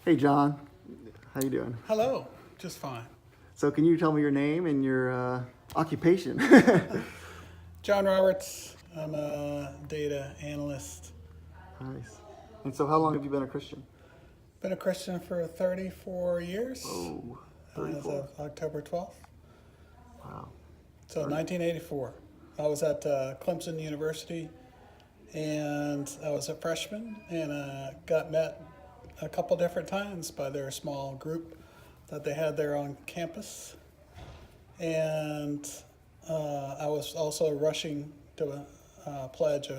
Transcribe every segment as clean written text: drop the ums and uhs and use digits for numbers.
Hey, John. How you doing? Hello, just fine. So, can you tell me your name and your occupation? John Roberts, I'm a data analyst. Nice. And so, how long have you been a Christian? Been a Christian for 34 years, Oh, as 34. of October 12th. Wow. So 1984. I was at Clemson University and I was a freshman and got met a couple different times by their small group that they had there on campus. And I was also rushing to pledge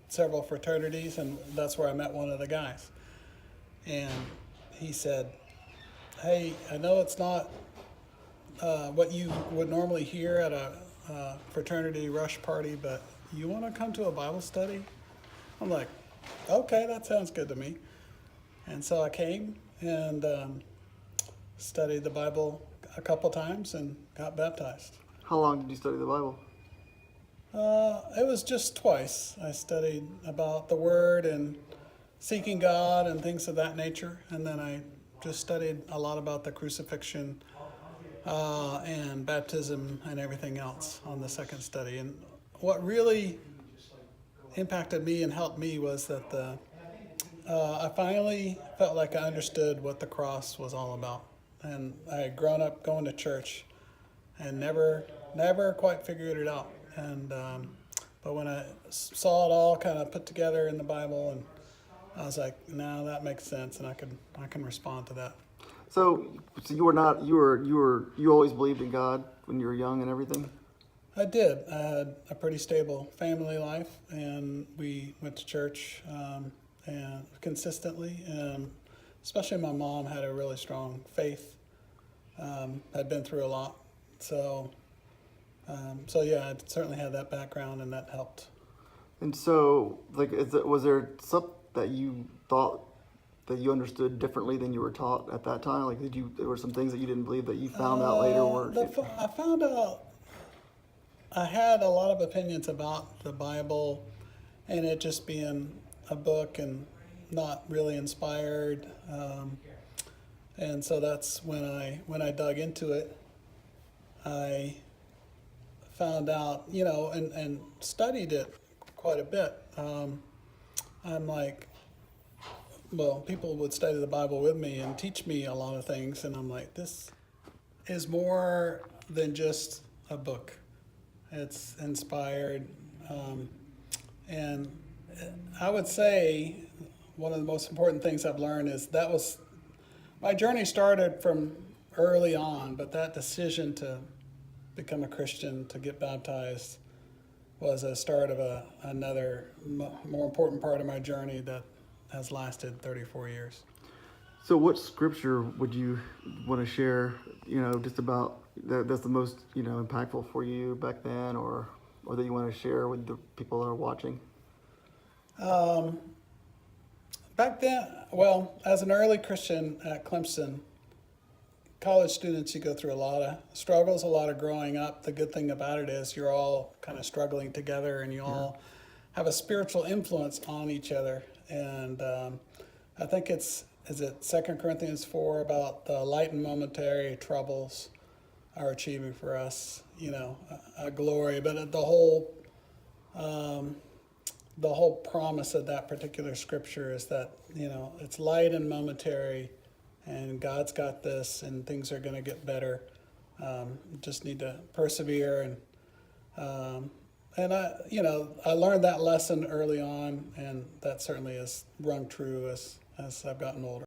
several fraternities, and that's where I met one of the guys. And he said, "Hey, I know it's not what you would normally hear at a fraternity rush party, but you want to come to a Bible study?" I'm like, "Okay, that sounds good to me." And so I came and studied the Bible a couple times and got baptized. How long did you study the Bible? It was just twice. I studied about the Word and seeking God and things of that nature, and then I just studied a lot about the crucifixion and baptism and everything else on the second study. And what really impacted me and helped me was that I finally felt like I understood what the cross was all about. And I had grown up going to church and never quite figured it out. And but when I saw it all kind of put together in the Bible, and I was like, "No, that makes sense," and I can respond to that. So you were not you always believed in God when you were young and everything. I did. I had a pretty stable family life, and we went to church and consistently. And especially my mom had a really strong faith. Had been through a lot, so yeah, I certainly had that background, and that helped. And so, like, was there something that you thought that you understood differently than you were taught at that time? Like, there were some things that you didn't believe that you found out later were. I found out I had a lot of opinions about the Bible, and it just being a book and not really inspired. And so that's when I dug into it. I found out, and studied it quite a bit. I'm like, well, people would study the Bible with me and teach me a lot of things, and I'm like, this is more than just a book. It's inspired, and I would say one of the most important things I've learned is that was my journey started from early on, but that decision to become a Christian, to get baptized, was a start of another more important part of my journey that has lasted 34 years. So, what scripture would you want to share? Just about that's the most impactful for you back then, or that you want to share with the people that are watching. Back then, well, as an early Christian at Clemson, college students, you go through a lot of struggles, a lot of growing up. The good thing about it is you're all kind of struggling together, and you all have a spiritual influence on each other. And I think is it 2 Corinthians 4 about the light and momentary troubles are achieving for us, a glory. But the whole promise of that particular scripture is that, it's light and momentary, and God's got this, and things are going to get better. Just need to persevere, and I learned that lesson early on, and that certainly has rung true as I've gotten older.